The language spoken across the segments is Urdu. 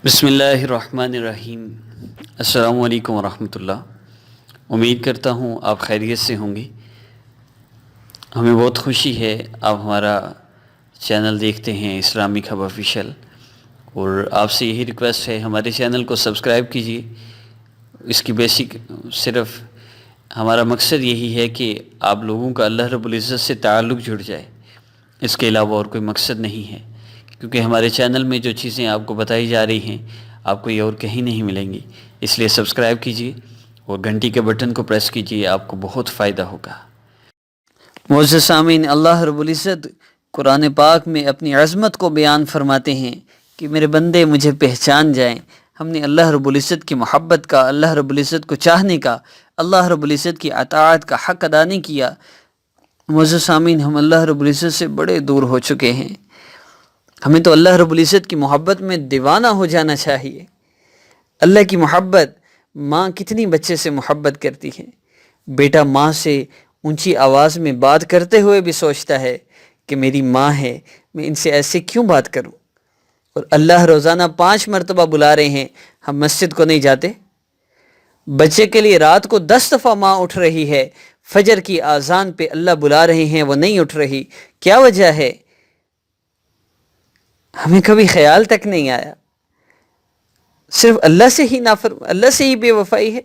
بسم اللہ الرحمن الرحیم۔ السلام علیکم ورحمۃ اللہ۔ امید کرتا ہوں آپ خیریت سے ہوں گے۔ ہمیں بہت خوشی ہے آپ ہمارا چینل دیکھتے ہیں اسلامک ہب آفیشیل، اور آپ سے یہی ریکویسٹ ہے ہمارے چینل کو سبسکرائب کیجیے۔ اس کی بیسک صرف ہمارا مقصد یہی ہے کہ آپ لوگوں کا اللہ رب العزت سے تعلق جڑ جائے، اس کے علاوہ اور کوئی مقصد نہیں ہے، کیونکہ ہمارے چینل میں جو چیزیں آپ کو بتائی جا رہی ہیں آپ کو یہ اور کہیں نہیں ملیں گی۔ اس لیے سبسکرائب کیجیے اور گھنٹی کے بٹن کو پریس کیجیے، آپ کو بہت فائدہ ہوگا۔ معزز سامعین، اللہ رب العزت قرآن پاک میں اپنی عظمت کو بیان فرماتے ہیں کہ میرے بندے مجھے پہچان جائیں۔ ہم نے اللہ رب العزت کی محبت کا، اللہ رب العزت کو چاہنے کا، اللہ رب العزت کی اطاعت کا حق ادا نہیں کیا۔ معزز سامعین، ہم اللہ رب العزت سے بڑے دور ہو چکے ہیں۔ ہمیں تو اللہ رب العزت کی محبت میں دیوانہ ہو جانا چاہیے۔ اللہ کی محبت، ماں کتنی بچے سے محبت کرتی ہے۔ بیٹا ماں سے اونچی آواز میں بات کرتے ہوئے بھی سوچتا ہے کہ میری ماں ہے، میں ان سے ایسے کیوں بات کروں۔ اور اللہ روزانہ 5 مرتبہ بلا رہے ہیں، ہم مسجد کو نہیں جاتے۔ بچے کے لیے رات کو 10 دفعہ ماں اٹھ رہی ہے، فجر کی اذان پہ اللہ بلا رہے ہیں، وہ نہیں اٹھ رہی، کیا وجہ ہے؟ ہمیں کبھی خیال تک نہیں آیا۔ صرف اللہ سے ہی بے وفائی ہے۔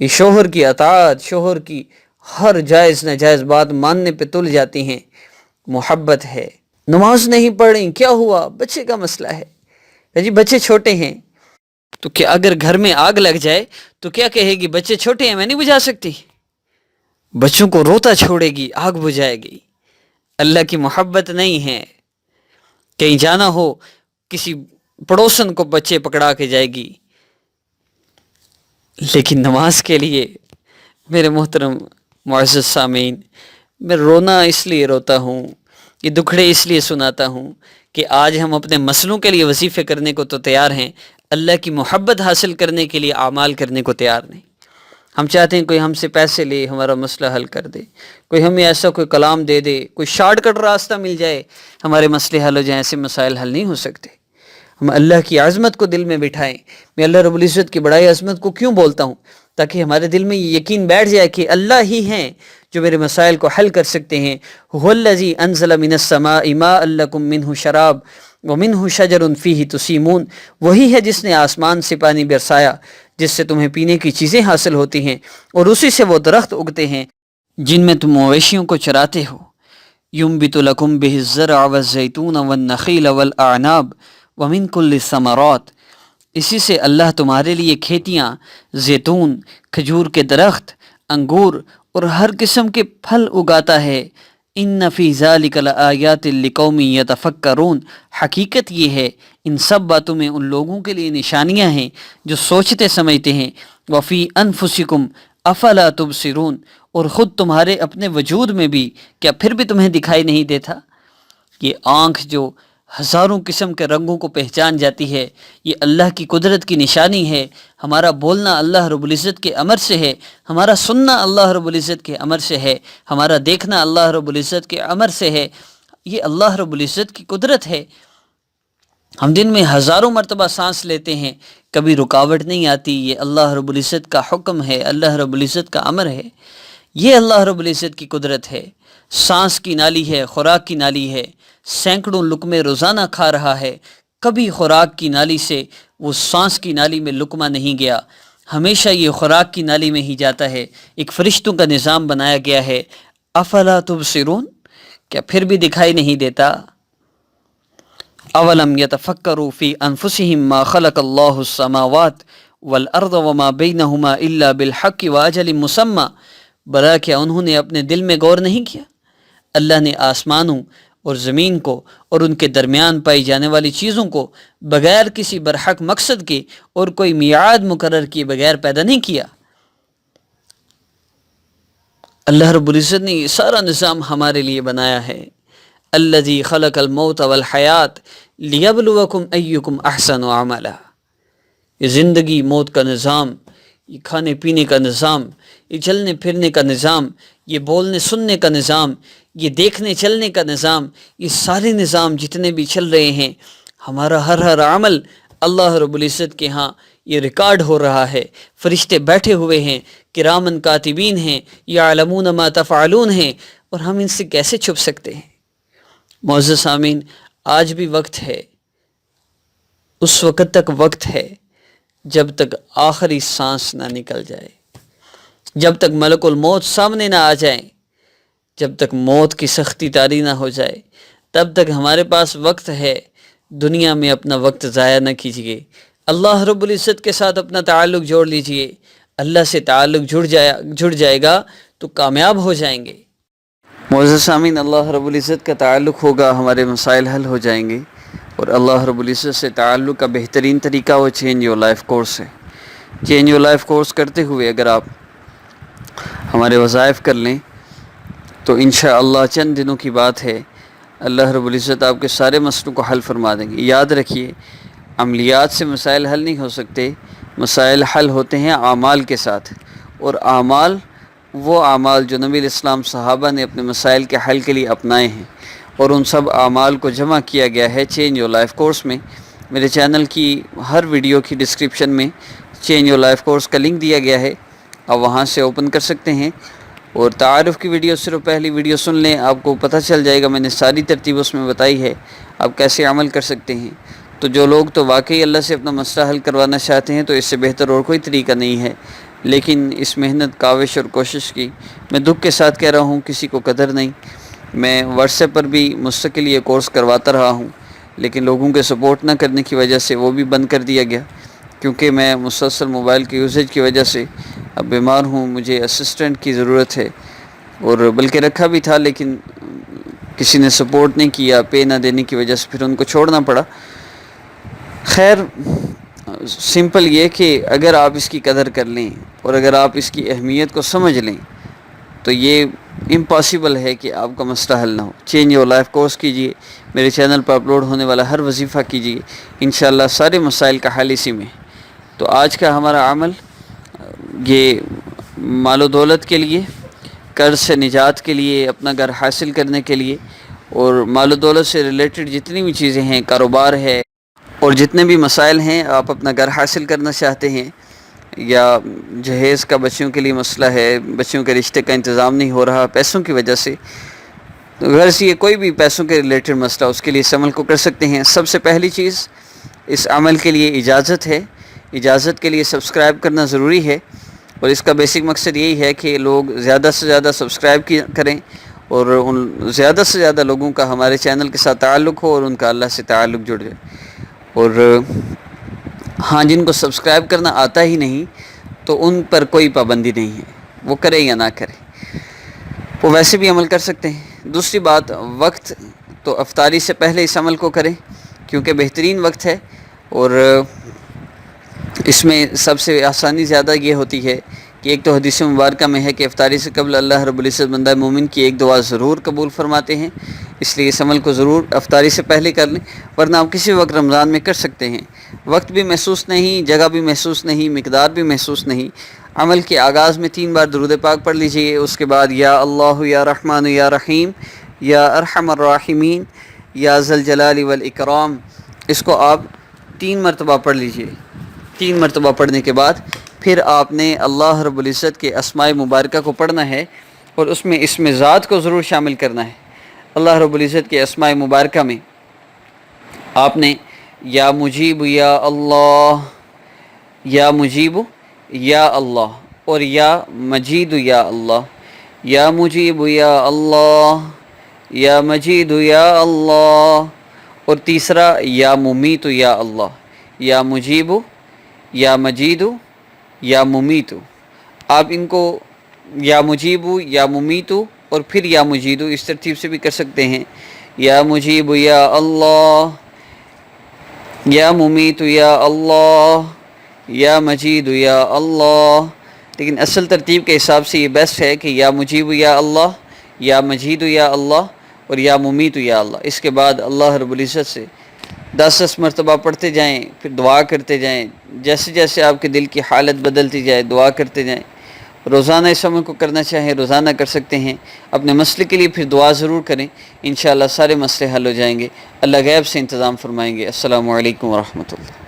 یہ شوہر کی اطاعت، شوہر کی ہر جائز ناجائز بات ماننے پہ تل جاتی ہیں۔ محبت ہے۔ نماز نہیں پڑھ رہی، کیا ہوا؟ بچے کا مسئلہ ہے۔ جی بچے چھوٹے ہیں تو کیا اگر گھر میں آگ لگ جائے تو کیا کہے گی؟ بچے چھوٹے ہیں، میں نہیں بجھا سکتی۔ بچوں کو روتا چھوڑے گی، آگ بجھائے گی۔ اللہ کی محبت نہیں ہے۔ کہیں جانا ہو، کسی پڑوسن کو بچے پکڑا کے جائے گی، لیکن نماز کے لیے میرے محترم معزز سامعین، میں رونا اس لیے روتا ہوں، یہ دکھڑے اس لیے سناتا ہوں کہ آج ہم اپنے مسئلوں کے لیے وظیفے کرنے کو تو تیار ہیں، اللہ کی محبت حاصل کرنے کے لیے اعمال کرنے کو تیار نہیں۔ ہم چاہتے ہیں کوئی ہم سے پیسے لے، ہمارا مسئلہ حل کر دے، کوئی ہمیں ایسا کوئی کلام دے دے، کوئی شارٹ کٹ راستہ مل جائے، ہمارے مسئلے حل ہو جائیں۔ ایسے مسائل حل نہیں ہو سکتے۔ ہم اللہ کی عظمت کو دل میں بٹھائیں۔ میں اللہ رب العزت کی بڑائی عظمت کو کیوں بولتا ہوں؟ تاکہ ہمارے دل میں یہ یقین بیٹھ جائے کہ اللہ ہی ہیں جو میرے مسائل کو حل کر سکتے ہیں۔ هو الذی انزل من السماء ماء لکم منہ شراب ومنہ شجر فیہ تسیمون، وہی ہے جس نے آسمان سے پانی برسایا جس سے تمہیں پینے کی چیزیں حاصل ہوتی ہیں، اور اسی سے وہ درخت اگتے ہیں جن میں تم مویشیوں کو چراتے ہو۔ ینبت لکم بہ الزرع والزیتون والنخیل والاعناب ومن کل الثمرات، اسی سے اللہ تمہارے لیے کھیتیاں، زیتون، کھجور کے درخت، انگور اور ہر قسم کے پھل اگاتا ہے۔ ان فی ذلک لآیات لقوم یتفکرون، حقیقت یہ ہے ان سب باتوں میں ان لوگوں کے لیے نشانیاں ہیں جو سوچتے سمجھتے ہیں۔ وفی انفسکم افلا تبصرون، اور خود تمہارے اپنے وجود میں بھی کیا پھر بھی تمہیں دکھائی نہیں دیتا؟ یہ آنکھ جو ہزاروں قسم کے رنگوں کو پہچان جاتی ہے، یہ اللہ کی قدرت کی نشانی ہے۔ ہمارا بولنا اللہ رب العزت کے امر سے ہے، ہمارا سننا اللہ رب العزت کے امر سے ہے، ہمارا دیکھنا اللہ رب العزت کے امر سے ہے۔ یہ اللہ رب العزت کی قدرت ہے۔ ہم دن میں ہزاروں مرتبہ سانس لیتے ہیں، کبھی رکاوٹ نہیں آتی، یہ اللہ رب العزت کا حکم ہے، اللہ رب العزت کا امر ہے۔ یہ اللہ رب العزت کی قدرت ہے۔ سانس کی نالی ہے، خوراک کی نالی ہے، سینکڑوں لقمے روزانہ کھا رہا ہے، کبھی خوراک کی نالی سے وہ سانس کی نالی میں لقمہ نہیں گیا، ہمیشہ یہ خوراک کی نالی میں ہی جاتا ہے۔ ایک فرشتوں کا نظام بنایا گیا ہے۔ افلا تبصرون، کیا پھر بھی دکھائی نہیں دیتا؟ اولم یتفکروا فی انفسہم ما خلق اللہ السماوات والارض وما بینہما الا بالحق واجل مسمی، بھلا کیا انہوں نے اپنے دل میں غور نہیں کیا؟ اللہ نے آسمانوں اور زمین کو اور ان کے درمیان پائی جانے والی چیزوں کو بغیر کسی برحق مقصد کے اور کوئی میعاد مقرر کیے بغیر پیدا نہیں کیا۔ اللہ رب العزت نے یہ سارا نظام ہمارے لیے بنایا ہے۔ الذی خلق الموت والحیات لیبلوکم ایکم احسن عملا، یہ زندگی موت کا نظام، یہ کھانے پینے کا نظام، یہ چلنے پھرنے کا نظام، یہ بولنے سننے کا نظام، یہ دیکھنے چلنے کا نظام، یہ سارے نظام جتنے بھی چل رہے ہیں، ہمارا ہر عمل اللہ رب العزت کے ہاں یہ ریکارڈ ہو رہا ہے، فرشتے بیٹھے ہوئے ہیں، کرامن کاتبین ہیں، یعلمون ما تفعلون ہیں، اور ہم ان سے کیسے چھپ سکتے ہیں؟ معزز سامعین، آج بھی وقت ہے، اس وقت تک وقت ہے جب تک آخری سانس نہ نکل جائے، جب تک ملک الموت سامنے نہ آ جائیں، جب تک موت کی سختی طاری نہ ہو جائے، تب تک ہمارے پاس وقت ہے۔ دنیا میں اپنا وقت ضائع نہ کیجیے، اللہ رب العزت کے ساتھ اپنا تعلق جوڑ لیجئے، اللہ سے تعلق جڑ جائے گا تو کامیاب ہو جائیں گے۔ معزز سامعین، اللہ رب العزت کا تعلق ہوگا، ہمارے مسائل حل ہو جائیں گے، اور اللہ رب العزت سے تعلق کا بہترین طریقہ وہ چینج یور لائف کورس ہے۔ چینج یور لائف کورس کرتے ہوئے اگر آپ ہمارے وظائف کر لیں تو انشاءاللہ چند دنوں کی بات ہے، اللہ رب العزت آپ کے سارے مسئلوں کو حل فرما دیں گے۔ یاد رکھیے، عملیات سے مسائل حل نہیں ہو سکتے، مسائل حل ہوتے ہیں اعمال کے ساتھ، اور اعمال وہ اعمال جو نبی الاسلام صحابہ نے اپنے مسائل کے حل کے لیے اپنائے ہیں، اور ان سب اعمال کو جمع کیا گیا ہے چینج یور لائف کورس میں۔ میرے چینل کی ہر ویڈیو کی ڈسکرپشن میں چینج یور لائف کورس کا لنک دیا گیا ہے، آپ وہاں سے اوپن کر سکتے ہیں، اور تعارف کی ویڈیو صرف پہلی ویڈیو سن لیں، آپ کو پتہ چل جائے گا، میں نے ساری ترتیب اس میں بتائی ہے، آپ کیسے عمل کر سکتے ہیں۔ تو جو لوگ تو واقعی اللہ سے اپنا مسئلہ حل کروانا چاہتے ہیں تو اس سے بہتر اور کوئی طریقہ نہیں ہے، لیکن اس محنت، کاوش اور کوشش کی میں دکھ کے ساتھ کہہ رہا ہوں، کسی کو قدر نہیں۔ میں واٹس ایپ پر بھی مستقل یہ کورس کرواتا رہا ہوں، لیکن لوگوں کے سپورٹ نہ کرنے کی وجہ سے وہ بھی بند کر دیا گیا، کیونکہ میں مسلسل موبائل کے یوزیج کی وجہ سے اب بیمار ہوں، مجھے اسسٹنٹ کی ضرورت ہے، اور بلکہ رکھا بھی تھا لیکن کسی نے سپورٹ نہیں کیا، پے نہ دینے کی وجہ سے پھر ان کو چھوڑنا پڑا۔ خیر، سمپل یہ کہ اگر آپ اس کی قدر کر لیں اور اگر آپ اس کی اہمیت کو سمجھ لیں تو یہ امپاسبل ہے کہ آپ کا مسئلہ حل نہ ہو۔ چینج یور لائف کورس کیجیے، میرے چینل پر اپلوڈ ہونے والا ہر وظیفہ کیجیے، انشاءاللہ سارے مسائل کا حل اسی میں۔ تو آج کا ہمارا عمل یہ مال و دولت کے لیے، قرض سے نجات کے لیے، اپنا گھر حاصل کرنے کے لیے، اور مال و دولت سے ریلیٹڈ جتنی بھی چیزیں ہیں، کاروبار ہے اور جتنے بھی مسائل ہیں، آپ اپنا گھر حاصل کرنا چاہتے ہیں، یا جہیز کا بچیوں کے لیے مسئلہ ہے، بچیوں کے رشتے کا انتظام نہیں ہو رہا پیسوں کی وجہ سے، غرض یہ کوئی بھی پیسوں کے ریلیٹڈ مسئلہ، اس کے لیے اس عمل کو کر سکتے ہیں۔ سب سے پہلی چیز اس عمل کے لیے اجازت ہے، اجازت کے لیے سبسکرائب کرنا ضروری ہے، اور اس کا بیسک مقصد یہی ہے کہ لوگ زیادہ سے زیادہ سبسکرائب کریں، اور ان زیادہ سے زیادہ لوگوں کا ہمارے چینل کے ساتھ تعلق ہو اور ان کا اللہ سے تعلق جڑ جائے۔ اور ہاں، جن کو سبسکرائب کرنا آتا ہی نہیں تو ان پر کوئی پابندی نہیں ہے، وہ کرے یا نہ کرے، وہ ویسے بھی عمل کر سکتے ہیں۔ دوسری بات، وقت تو افطاری سے پہلے اس عمل کو کریں، کیونکہ بہترین وقت ہے، اور اس میں سب سے آسانی زیادہ یہ ہوتی ہے کہ ایک تو حدیث مبارکہ میں ہے کہ افطاری سے قبل اللہ رب العزت بندہ مومن کی ایک دعا ضرور قبول فرماتے ہیں، اس لیے اس عمل کو ضرور افطاری سے پہلے کر لیں، ورنہ آپ کسی وقت رمضان میں کر سکتے ہیں، وقت بھی محسوس نہیں، جگہ بھی محسوس نہیں، مقدار بھی محسوس نہیں۔ عمل کے آغاز میں 3 بار درود پاک پڑھ لیجئے، اس کے بعد یا اللہ یا رحمان یا رحیم یا ارحم الراحمین یا ذی الجلال والاکرام، اس کو آپ 3 مرتبہ پڑھ لیجئے۔ 3 مرتبہ پڑھنے کے بعد پھر آپ نے اللہ رب العزت کے اسماء مبارکہ کو پڑھنا ہے، اور اس میں اسم ذات کو ضرور شامل کرنا ہے۔ اللہ رب العزت کے اسماء مبارکہ میں آپ نے یا مجیب یا اللہ، یا مجیب یا اللہ، اور یا مجید یا اللہ، یا مجیب یا اللہ، یا مجید یا اللہ، اور تیسرا یا ممیت یا اللہ، یا مجیب یا مجید یا ممیت۔ آپ ان کو یا مجیب یا ممیت اور پھر یا مجید اس ترتیب سے بھی کر سکتے ہیں، یا مجیب یا اللہ، یا ممیت یا اللہ، یا مجید یا اللہ، لیکن اصل ترتیب کے حساب سے یہ بیسٹ ہے کہ یا مجیب یا اللہ، یا مجید یا اللہ، اور یا ممیت یا اللہ۔ اس کے بعد اللہ رب العزت سے 10 مرتبہ پڑھتے جائیں، پھر دعا کرتے جائیں، جیسے جیسے آپ کے دل کی حالت بدلتی جائے دعا کرتے جائیں۔ روزانہ اس عمل کو کرنا چاہیں روزانہ کر سکتے ہیں، اپنے مسئلے کے لیے پھر دعا ضرور کریں، انشاءاللہ سارے مسئلے حل ہو جائیں گے، اللہ غیب سے انتظام فرمائیں گے۔ السلام علیکم ورحمۃ اللہ۔